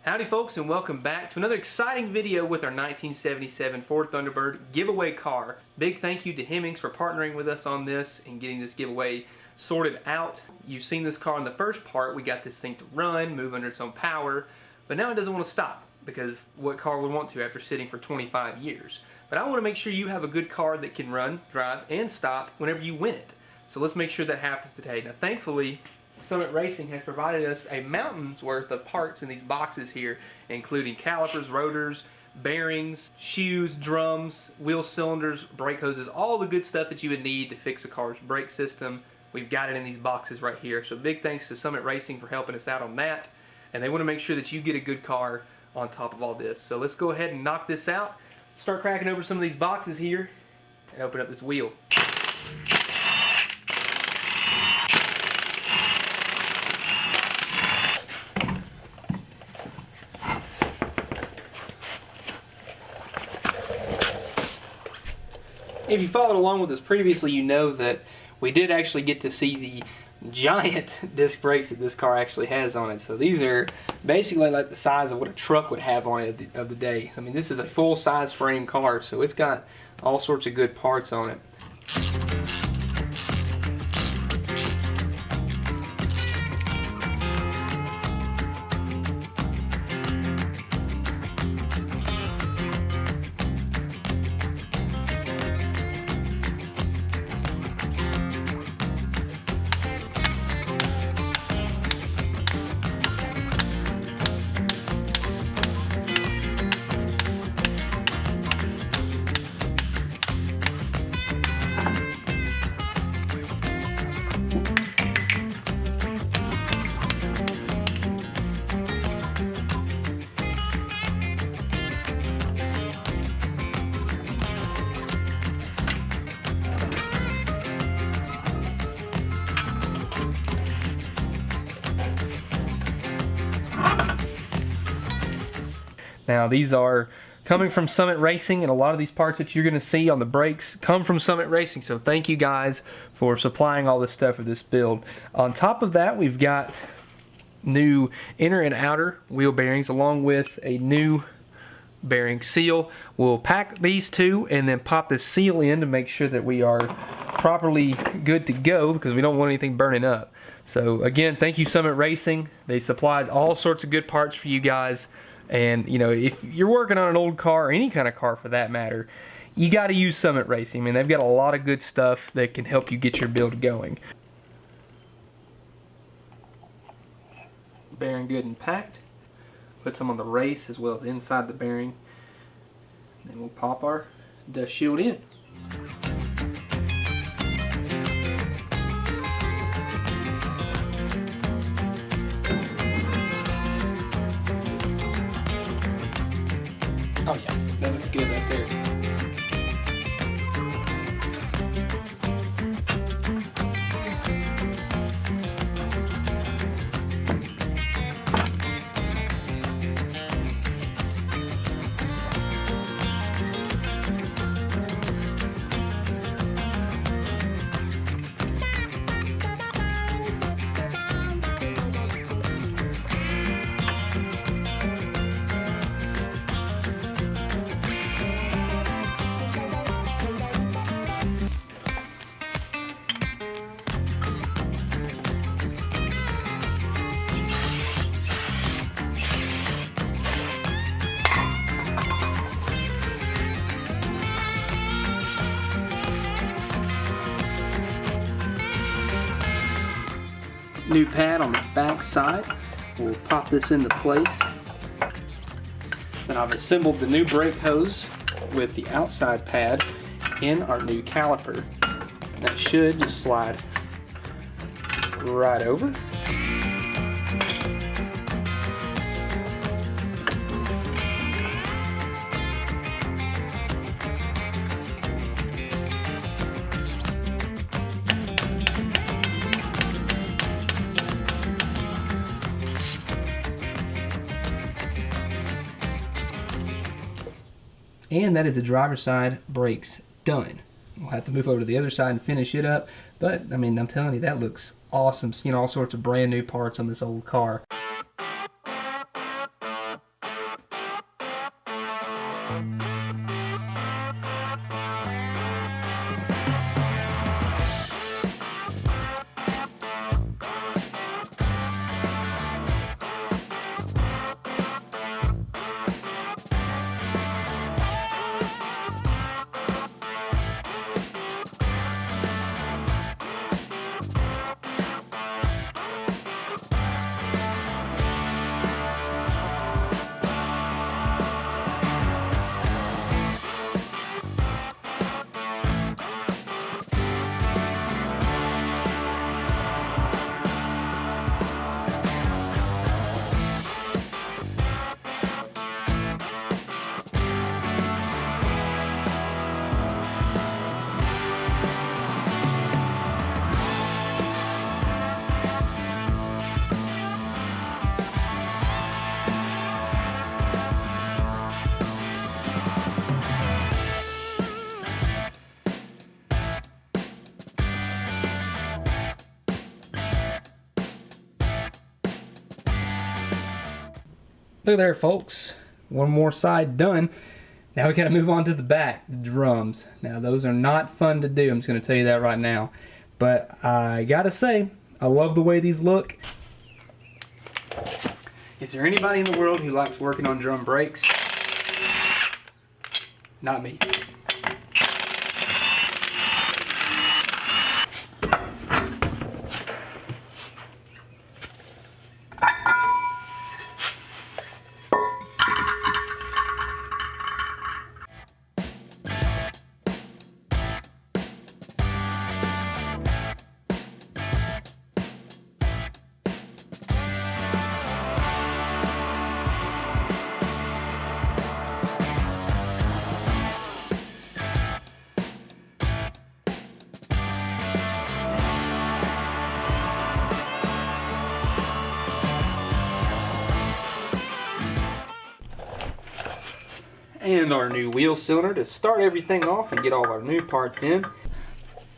Howdy folks, and welcome back to another exciting video with our 1977 Ford Thunderbird giveaway car. Big thank you to Hemmings for partnering with us on this and getting this giveaway sorted out. You've seen this car in the first part. We got this thing to run, move under its own power, but now it doesn't want to stop, because what car would want to after sitting for 25 years? But I want to make sure you have a good car that can run, drive, and stop whenever you win it. So let's make sure that happens today. Now thankfully, Summit Racing has provided us a mountain's worth of parts in these boxes here, including calipers, rotors, bearings, shoes, drums, wheel cylinders, brake hoses, all the good stuff that you would need to fix a car's brake system. We've got it in these boxes right here. So big thanks to Summit Racing for helping us out on that. And they want to make sure that you get a good car on top of all this. So let's go ahead and knock this out, start cracking over some of these boxes here, and open up this wheel. If you followed along with us previously, you know that we did actually get to see the giant disc brakes that this car actually has on it. So these are basically like the size of what a truck would have on it of the day. I mean, this is a full-size frame car, so it's got all sorts of good parts on it. Now these are coming from Summit Racing, and a lot of these parts that you're going to see on the brakes come from Summit Racing. So thank you guys for supplying all this stuff for this build. On top of that, we've got new inner and outer wheel bearings along with a new bearing seal. We'll pack these two and then pop this seal in to make sure that we are properly good to go, because we don't want anything burning up. So again, thank you Summit Racing. They supplied all sorts of good parts for you guys. And you know, if you're working on an old car, or any kind of car for that matter, you got to use Summit Racing. I mean, they've got a lot of good stuff that can help you get your build going. Bearing good and packed. Put some on the race as well as inside the bearing. Then we'll pop our dust shield in. Oh yeah, that looks good right there. New pad on the back side. We'll pop this into place. Then I've assembled the new brake hose with the outside pad in our new caliper. That should just slide right over. And that is the driver's side brakes done. We'll have to move over to the other side and finish it up. But, I mean, I'm telling you, that looks awesome. You know, all sorts of brand new parts on this old car. Look there, folks. One more side done. Now we gotta move on to the back, the drums. Now those are not fun to do, I'm just gonna tell you that right now. But I gotta say, I love the way these look. Is there anybody in the world who likes working on drum brakes? Not me. And our new wheel cylinder to start everything off and get all our new parts in.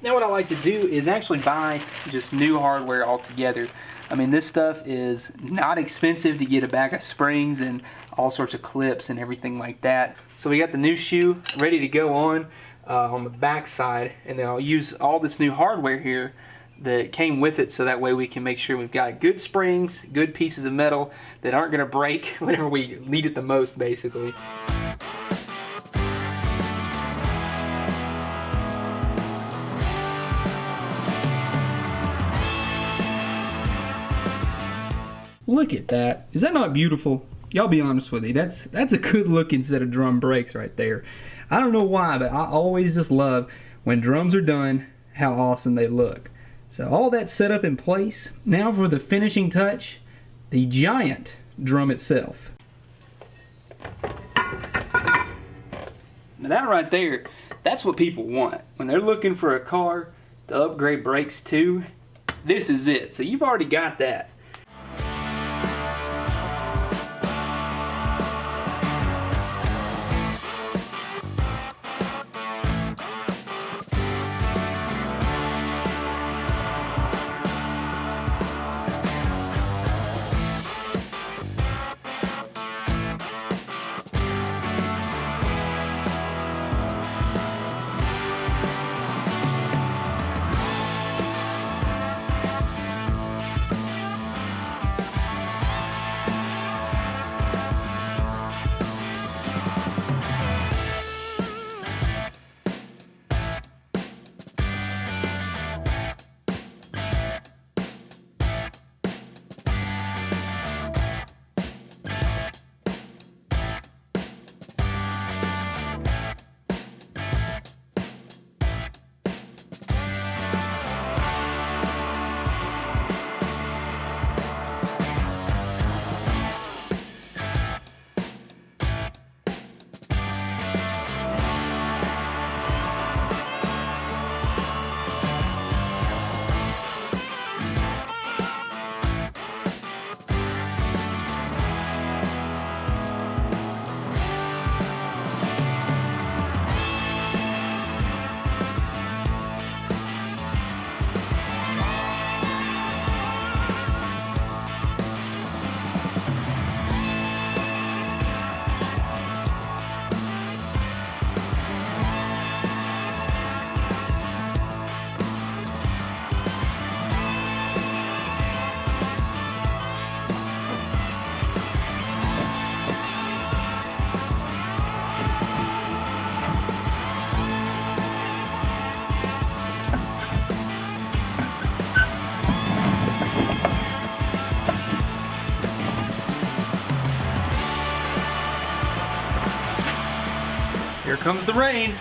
Now what I like to do is actually buy just new hardware altogether. I mean, this stuff is not expensive to get a bag of springs and all sorts of clips and everything like that. So we got the new shoe ready to go on the back side, and then I'll use all this new hardware here that came with it, so that way we can make sure we've got good springs, good pieces of metal that aren't going to break whenever we need it the most, basically. Look at that. Is that not beautiful? Y'all be honest with me. That's a good looking set of drum brakes right there. I don't know why, but I always just love when drums are done, how awesome they look. So all that set up in place. Now for the finishing touch, the giant drum itself. Now that right there, that's what people want. When they're looking for a car to upgrade brakes to, this is it. So you've already got that. Here comes the rain.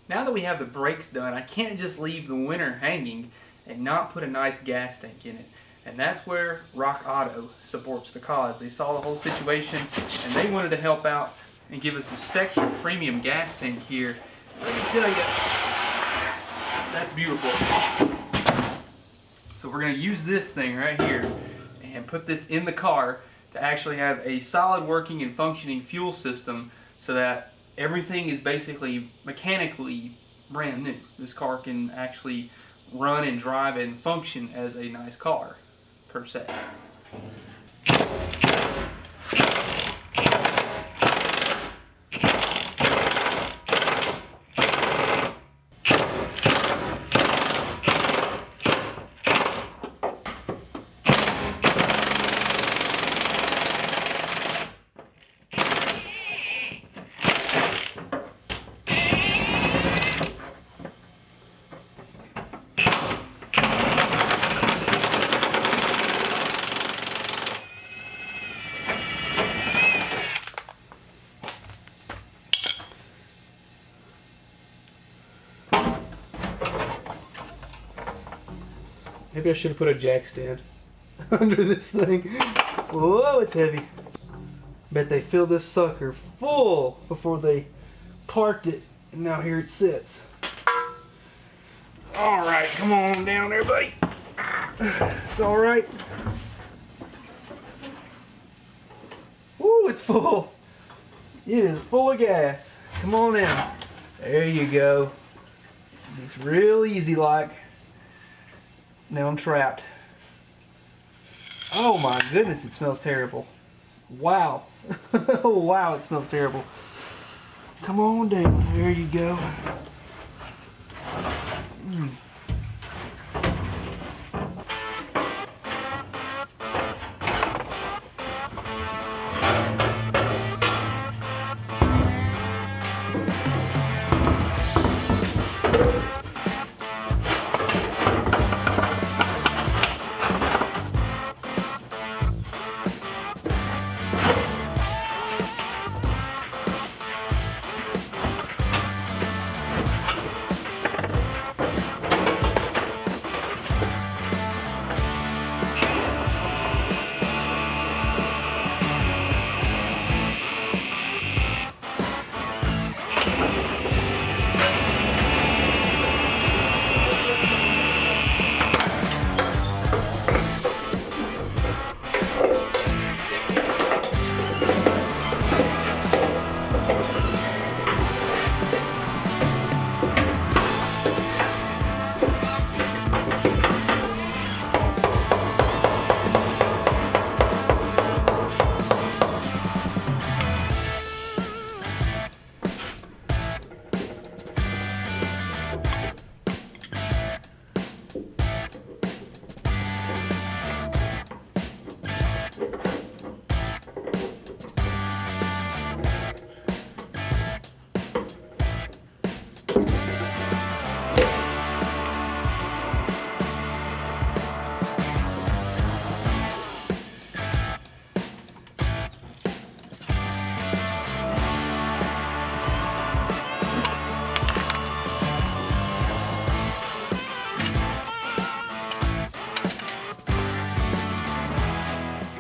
Now that we have the brakes done, I can't just leave the winner hanging and not put a nice gas tank in it. And that's where Rock Auto supports the cause. They saw the whole situation and they wanted to help out and give us a Spectra premium gas tank here. Let me tell you, that's beautiful. So we're going to use this thing right here and put this in the car to actually have a solid working and functioning fuel system so that everything is basically mechanically brand new. This car can actually run and drive and function as a nice car, per se. Maybe I should have put a jack stand under this thing. Whoa, it's heavy. Bet they filled this sucker full before they parked it, and now here it sits. All right, come on down there, buddy. It's all right. Woo, it's full. It is full of gas. Come on in. There you go. It's real easy like. Now I'm trapped. Oh my goodness, it smells terrible. Wow. Oh wow, it smells terrible. Come on down. There you go.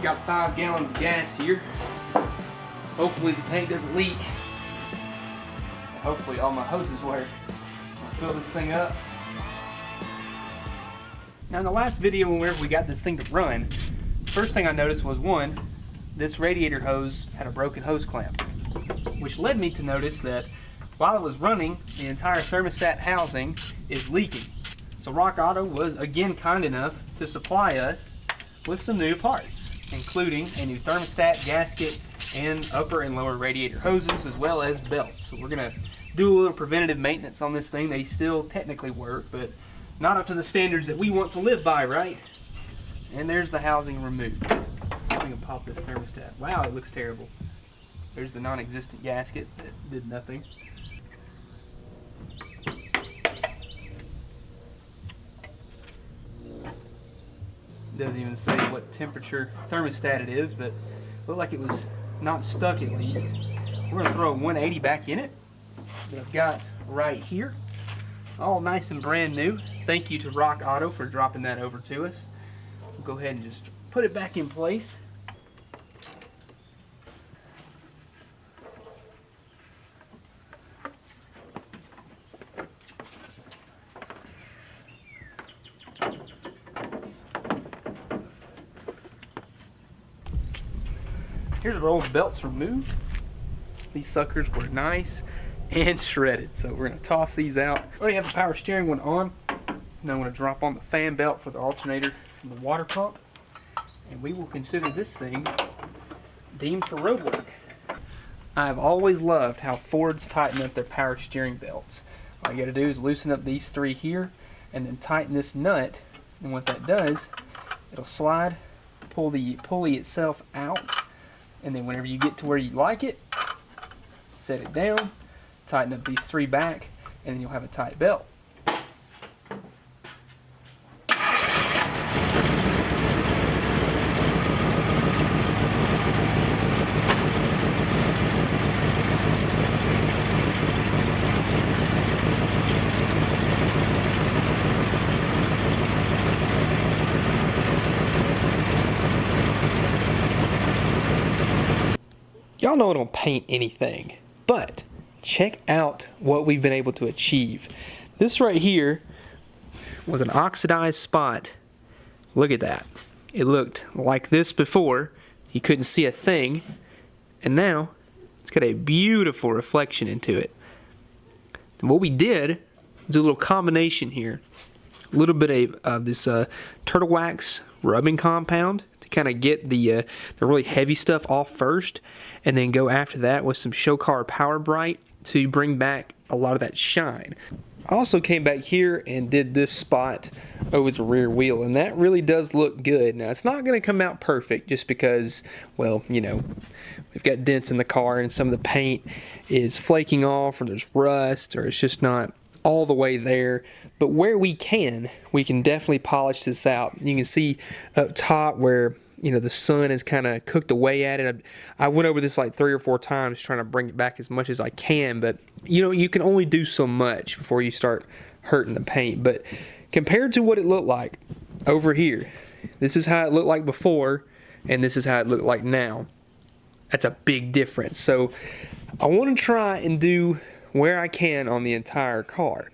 Got 5 gallons of gas here. Hopefully the tank doesn't leak. Hopefully all my hoses work. I'll fill this thing up. Now in the last video whenever we got this thing to run, first thing I noticed was one, this radiator hose had a broken hose clamp, which led me to notice that while it was running, the entire thermostat housing is leaking. So Rock Auto was again kind enough to supply us with some new parts, including a new thermostat, gasket, and upper and lower radiator hoses, as well as belts. So we're going to do a little preventative maintenance on this thing. They still technically work, but not up to the standards that we want to live by, right? And there's the housing removed. we can pop this thermostat. Wow, it looks terrible. There's the non-existent gasket that did nothing. Doesn't even say what temperature thermostat it is, but looked like it was not stuck at least. We're going to throw a 180 back in it that I've got right here. All nice and brand new. Thank you to Rock Auto for dropping that over to us. We'll go ahead and just put it back in place. Here's where old belts removed. These suckers were nice and shredded, so we're going to toss these out. I already have the power steering one on. Now I'm going to drop on the fan belt for the alternator and the water pump, and we will consider this thing deemed for road work. I've always loved how Fords tighten up their power steering belts. All you got to do is loosen up these three here and then tighten this nut, and what that does, it'll slide, pull the pulley itself out, and then whenever you get to where you like it, set it down, tighten up these three back, and then you'll have a tight belt. Y'all know I don't paint anything, but check out what we've been able to achieve. This right here was an oxidized spot. Look at that. It looked like this before. You couldn't see a thing, and now it's got a beautiful reflection into it. And what we did was a little combination here. A little bit of this turtle wax rubbing compound to kind of get the really heavy stuff off first, and then go after that with some Showcar Power Bright to bring back a lot of that shine. I also came back here and did this spot over the rear wheel, and that really does look good. Now, it's not going to come out perfect just because, well, you know, we've got dents in the car and some of the paint is flaking off, or there's rust, or it's just not all the way there. But where we can definitely polish this out. You can see up top where, you know, the sun has kind of cooked away at it. I went over this like 3 or 4 times trying to bring it back as much as I can, but you know, you can only do so much before you start hurting the paint. But compared to what it looked like over here, this is how it looked like before, and this is how it looked like now. That's a big difference. So I want to try and do where I can on the entire car.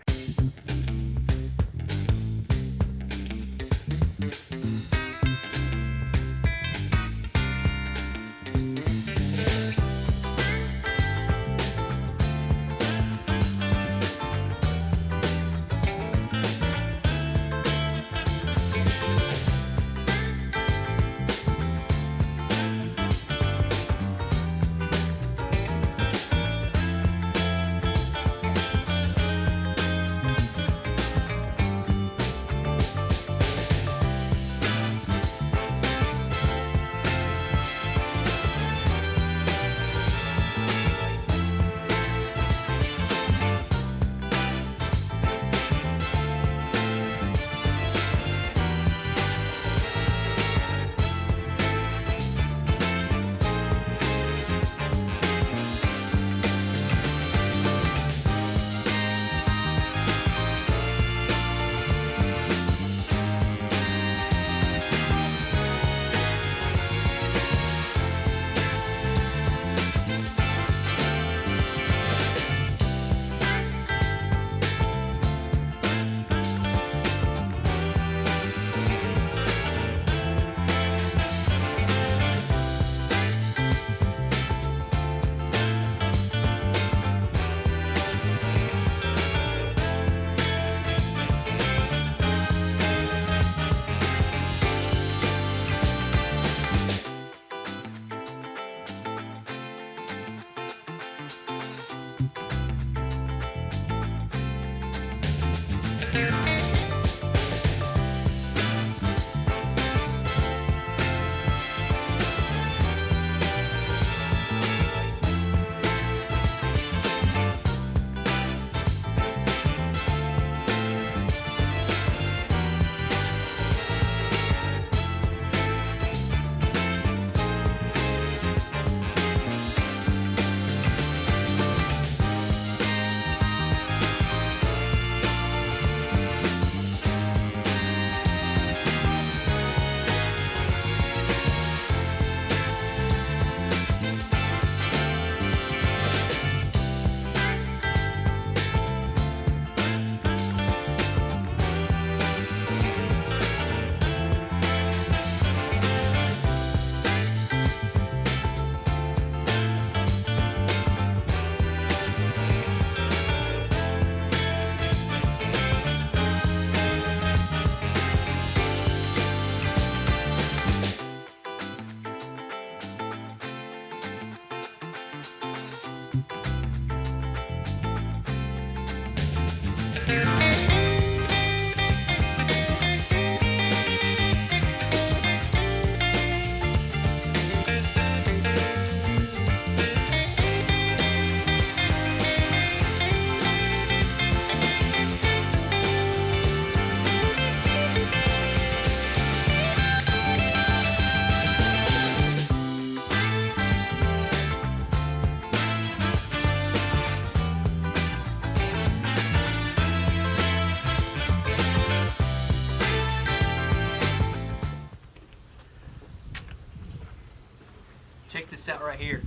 this out right here.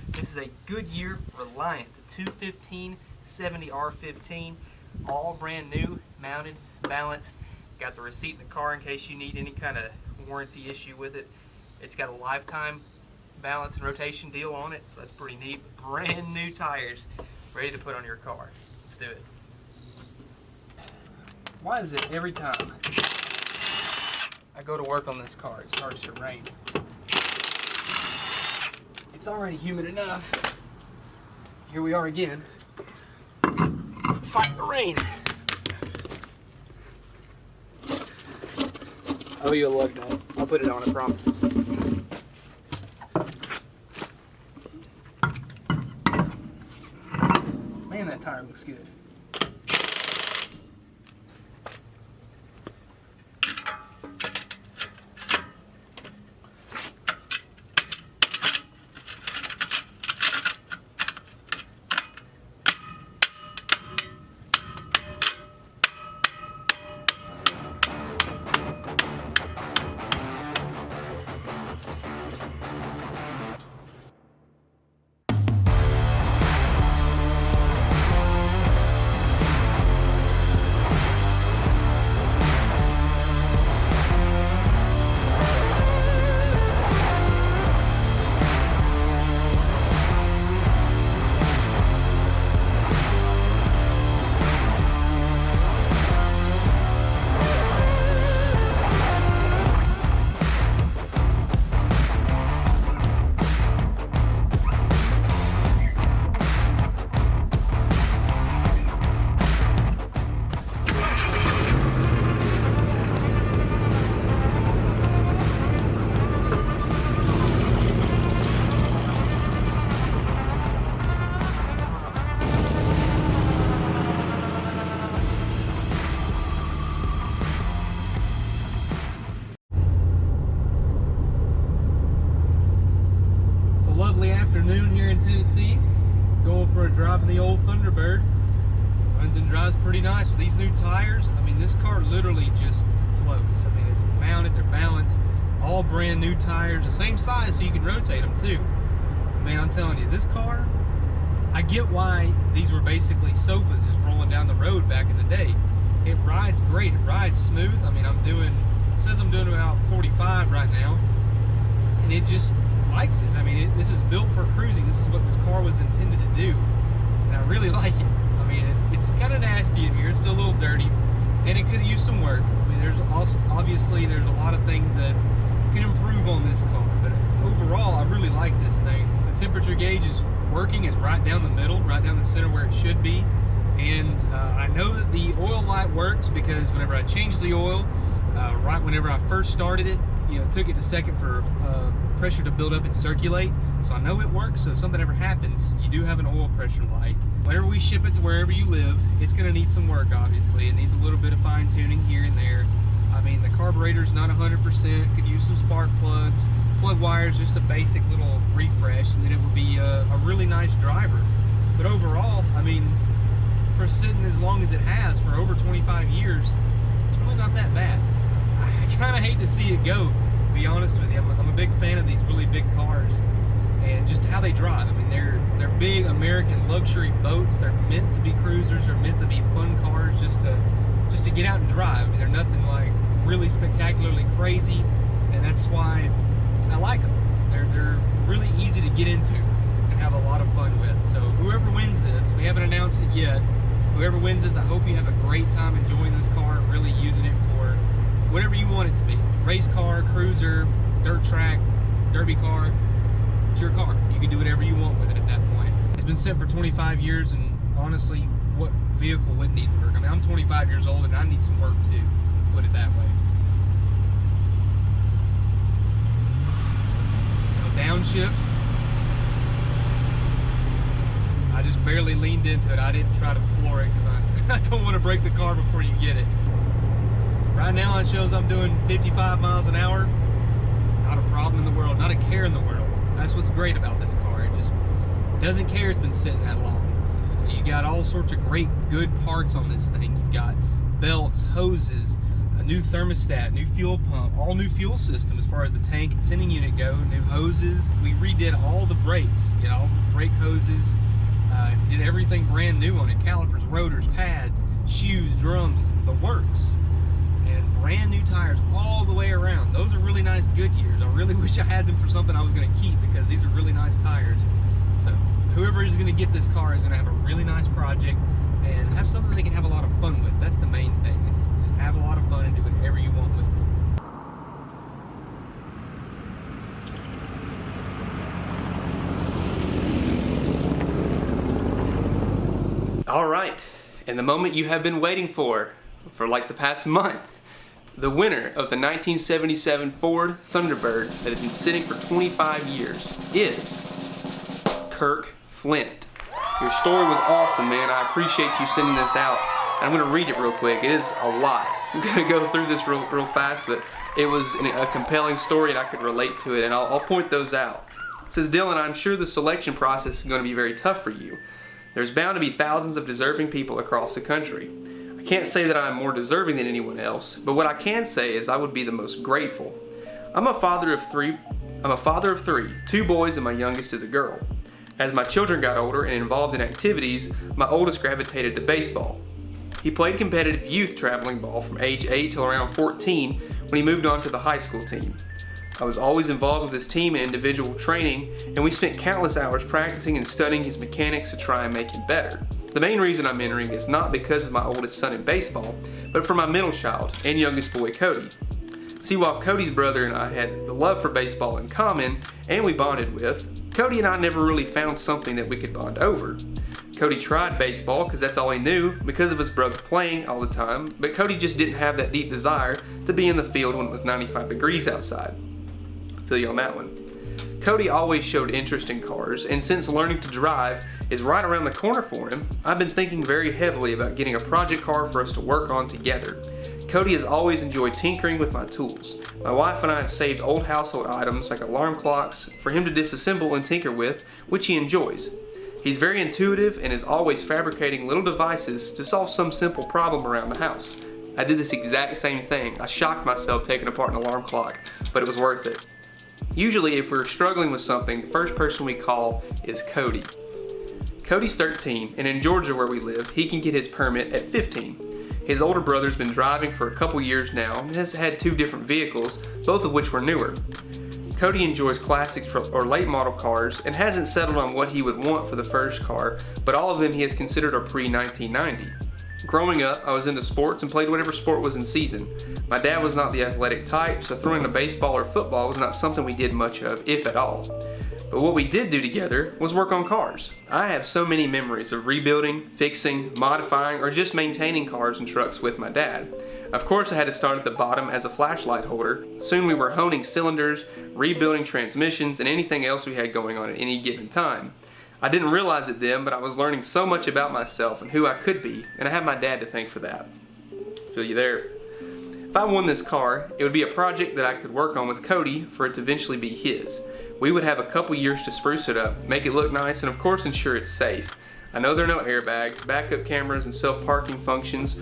This is a Goodyear Reliant 215/70R15, all brand new, mounted, balanced. Got the receipt in the car in case you need any kind of warranty issue with it. It's got a lifetime balance and rotation deal on it, so that's pretty neat. Brand new tires, ready to put on your car. Let's do it. Why is it every time I go to work on this car, it starts to rain? It's already humid enough. Here we are again. Fight the rain. Oh, you'll love that. I'll put it on, I promise. Man, that tire looks good. Afternoon here in Tennessee, going for a drive in the old Thunderbird. Runs and drives pretty nice with these new tires. I mean, this car literally just floats. I mean, it's mounted, they're balanced, all brand new tires, the same size so you can rotate them too. Man, I'm telling you, this car, I get why these were basically sofas just rolling down the road back in the day. It rides great, it rides smooth. I mean, it says I'm doing about 45 right now, and it just likes it. I mean, this is built for cruising. This is what this car was intended to do, and I really like it. I mean, it's kind of nasty in here. It's still a little dirty, and it could use some work. I mean, obviously there's a lot of things that can improve on this car, but overall, I really like this thing. The temperature gauge is working. It's right down the middle, right down the center where it should be, and I know that the oil light works because whenever I changed the oil, right whenever I first started it, it took it a second for pressure to build up and circulate, so I know it works. So if something ever happens, you do have an oil pressure light. Whenever we ship it to wherever you live, it's going to need some work. Obviously, it needs a little bit of fine-tuning here and there. I mean, the carburetor's not 100%, could use some spark plugs, plug wires, just a basic little refresh, and then it would be a really nice driver. But overall, I mean, for sitting as long as it has, for over 25 years, it's really not that bad. I kind of hate to see it go, to be honest with you. I'm a big fan of these really big cars and just how they drive. I mean, they're big American luxury boats. They're meant to be cruisers. They're meant to be fun cars just to get out and drive. I mean, they're nothing like really spectacularly crazy, and that's why I like them. They're really easy to get into and have a lot of fun with. So whoever wins this, we haven't announced it yet, whoever wins this, I hope you have a great time enjoying this car and really using it for whatever you want it to be. Race car, cruiser, dirt track, derby car, it's your car. You can do whatever you want with it at that point. It's been set for 25 years, and honestly, what vehicle wouldn't need work? I mean, I'm 25 years old and I need some work too, put it that way. Downshift. I just barely leaned into it. I didn't try to floor it because I don't want to break the car before you get it. Right now it shows I'm doing 55 miles an hour. Not a problem in the world, not a care in the world. That's what's great about this car. It just doesn't care it's been sitting that long. You got all sorts of great, good parts on this thing. You've got belts, hoses, a new thermostat, new fuel pump, all new fuel system as far as the tank and sending unit go, new hoses. We redid all the brakes, you know, brake hoses, did everything brand new on it, calipers, rotors, pads, shoes, drums, the works. And brand new tires all the way around. Those are really nice Goodyears. I really wish I had them for something I was going to keep because these are really nice tires. So whoever is going to get this car is going to have a really nice project and have something they can have a lot of fun with. That's the main thing. Just have a lot of fun and do whatever you want with it. All right, and the moment you have been waiting for like the past month, the winner of the 1977 Ford Thunderbird that has been sitting for 25 years is Kirk Flint. Your story was awesome, man. I appreciate you sending this out. I'm going to read it real quick. It is a lot. I'm going to go through this real fast, but it was a compelling story and I could relate to it, and I'll point those out. It says, Dylan, I'm sure the selection process is going to be very tough for you. There's bound to be thousands of deserving people across the country. I can't say that I'm more deserving than anyone else, but what I can say is I would be the most grateful. I'm a father of three, 2 boys and my youngest is a girl. As my children got older and involved in activities, my oldest gravitated to baseball. He played competitive youth traveling ball from age 8 till around 14 when he moved on to the high school team. I was always involved with his team in individual training, and we spent countless hours practicing and studying his mechanics to try and make him better. The main reason I'm entering is not because of my oldest son in baseball, but for my middle child and youngest boy, Cody. See, while Cody's brother and I had the love for baseball in common, and we bonded with, Cody and I never really found something that we could bond over. Cody tried baseball because that's all he knew because of his brother playing all the time, but Cody just didn't have that deep desire to be in the field when it was 95 degrees outside. Feel you on that one. Cody always showed interest in cars, and since learning to drive is right around the corner for him, I've been thinking very heavily about getting a project car for us to work on together. Cody has always enjoyed tinkering with my tools. My wife and I have saved old household items like alarm clocks for him to disassemble and tinker with, which he enjoys. He's very intuitive and is always fabricating little devices to solve some simple problem around the house. I did this exact same thing. I shocked myself taking apart an alarm clock, but it was worth it. Usually if we're struggling with something, the first person we call is Cody. Cody's 13, and in Georgia where we live, he can get his permit at 15. His older brother's been driving for a couple years now and has had 2 different vehicles, both of which were newer. Cody enjoys classics or late model cars and hasn't settled on what he would want for the first car, but all of them he has considered are pre-1990. Growing up, I was into sports and played whatever sport was in season. My dad was not the athletic type, so throwing a baseball or football was not something we did much of, if at all. But what we did do together was work on cars. I have so many memories of rebuilding, fixing, modifying, or just maintaining cars and trucks with my dad. Of course, I had to start at the bottom as a flashlight holder. Soon we were honing cylinders, rebuilding transmissions, and anything else we had going on at any given time. I didn't realize it then, but I was learning so much about myself and who I could be, and I have my dad to thank for that. Feel you there? If I won this car, it would be a project that I could work on with Cody for it to eventually be his. We would have a couple years to spruce it up, make it look nice, and of course ensure it's safe. I know there are no airbags, backup cameras, and self-parking functions,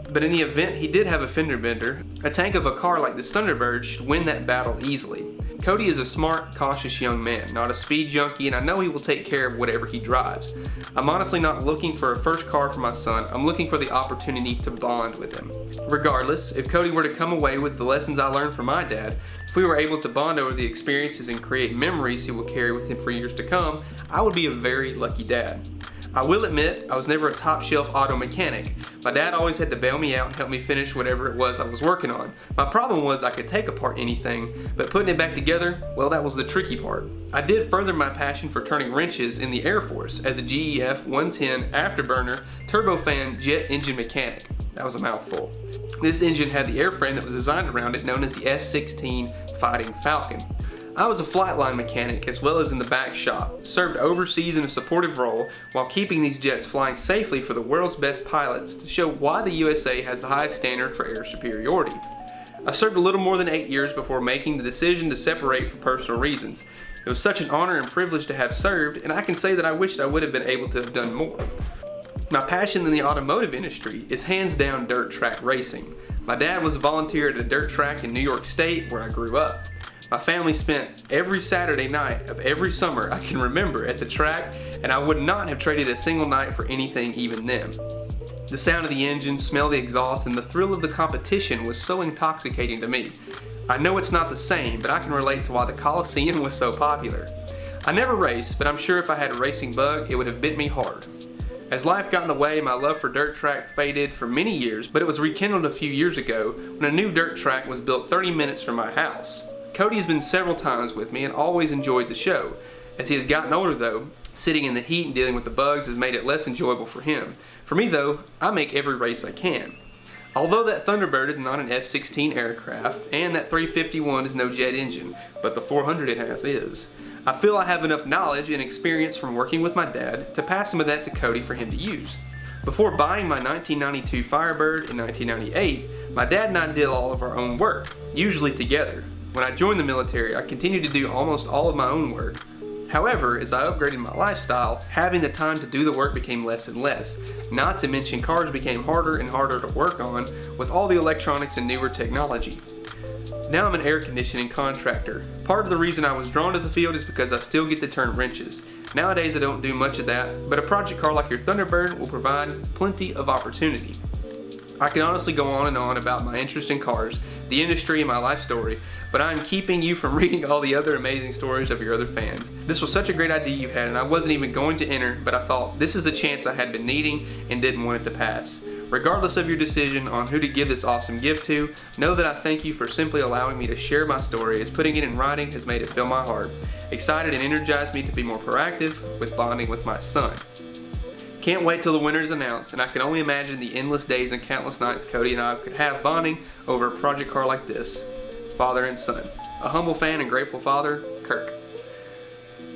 but in the event he did have a fender bender, a tank of a car like this Thunderbird should win that battle easily. Cody is a smart, cautious young man, not a speed junkie, and I know he will take care of whatever he drives. I'm honestly not looking for a first car for my son, I'm looking for the opportunity to bond with him. Regardless, if Cody were to come away with the lessons I learned from my dad, if we were able to bond over the experiences and create memories he will carry with him for years to come, I would be a very lucky dad. I will admit, I was never a top-shelf auto mechanic. My dad always had to bail me out and help me finish whatever it was I was working on. My problem was I could take apart anything, but putting it back together, well, that was the tricky part. I did further my passion for turning wrenches in the Air Force as a GEF 110 afterburner turbofan jet engine mechanic. That was a mouthful. This engine had the airframe that was designed around it known as the F-16 Fighting Falcon. I was a flightline mechanic as well as in the back shop, served overseas in a supportive role while keeping these jets flying safely for the world's best pilots to show why the USA has the highest standard for air superiority. I served a little more than 8 years before making the decision to separate for personal reasons. It was such an honor and privilege to have served, and I can say that I wished I would have been able to have done more. My passion in the automotive industry is hands down dirt track racing. My dad was a volunteer at a dirt track in New York State where I grew up. My family spent every Saturday night of every summer I can remember at the track, and I would not have traded a single night for anything even then. The sound of the engine, smell of the exhaust, and the thrill of the competition was so intoxicating to me. I know it's not the same, but I can relate to why the Coliseum was so popular. I never raced, but I'm sure if I had a racing bug, it would have bit me hard. As life got in the way, my love for dirt track faded for many years, but it was rekindled a few years ago when a new dirt track was built 30 minutes from my house. Cody has been several times with me and always enjoyed the show. As he has gotten older though, sitting in the heat and dealing with the bugs has made it less enjoyable for him. For me though, I make every race I can. Although that Thunderbird is not an F-16 aircraft and that 351 is no jet engine, but the 400 it has is, I feel I have enough knowledge and experience from working with my dad to pass some of that to Cody for him to use. Before buying my 1992 Firebird in 1998, my dad and I did all of our own work, usually together. When I joined the military, I continued to do almost all of my own work. However, as I upgraded my lifestyle, having the time to do the work became less and less. Not to mention cars became harder and harder to work on with all the electronics and newer technology. Now I'm an air conditioning contractor. Part of the reason I was drawn to the field is because I still get to turn wrenches. Nowadays I don't do much of that, but a project car like your Thunderbird will provide plenty of opportunity. I can honestly go on and on about my interest in cars, the industry, and my life story, but I'm keeping you from reading all the other amazing stories of your other fans. This was such a great idea you had, and I wasn't even going to enter, but I thought this is a chance I had been needing and didn't want it to pass. Regardless of your decision on who to give this awesome gift to, know that I thank you for simply allowing me to share my story, as putting it in writing has made it fill my heart, excited and energized me to be more proactive with bonding with my son. Can't wait till the winner is announced, and I can only imagine the endless days and countless nights Cody and I could have bonding over a project car like this. Father and son. A humble fan and grateful father, Kirk.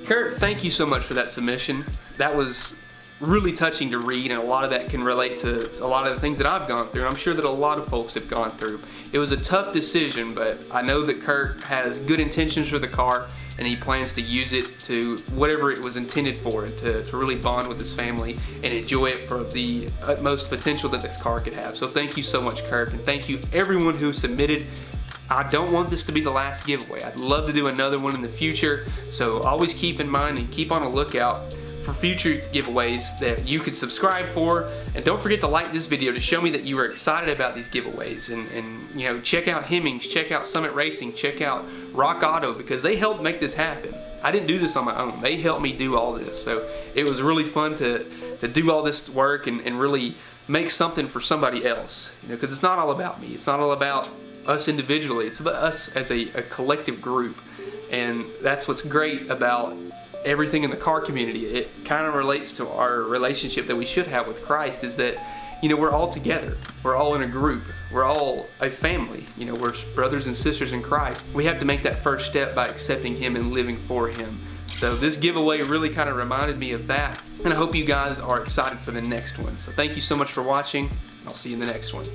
Kirk, thank you so much for that submission. That was really touching to read, and a lot of that can relate to a lot of the things that I've gone through, and I'm sure that a lot of folks have gone through. It was a tough decision, but I know that Kirk has good intentions for the car, and he plans to use it to whatever it was intended for, to really bond with his family and enjoy it for the utmost potential that this car could have. So thank you so much, Kirk, and thank you everyone who submitted. I don't want this to be the last giveaway. I'd love to do another one in the future, so always keep in mind and keep on a lookout for future giveaways that you could subscribe for. And don't forget to like this video to show me that you are excited about these giveaways, and you know, check out Hemmings, check out Summit Racing, check out Rock Auto, because they helped make this happen. I didn't do this on my own. They helped me do all this, so it was really fun to do all this work and really make something for somebody else, you know, because it's not all about me. It's not all about us individually. It's about us as a collective group, and that's what's great about everything in the car community. It kind of relates to our relationship that we should have with Christ, is that, you know, we're all together. We're all in a group. We're all a family. You know, we're brothers and sisters in Christ. We have to make that first step by accepting Him and living for Him. So this giveaway really kind of reminded me of that, and I hope you guys are excited for the next one. So thank you so much for watching, and I'll see you in the next one.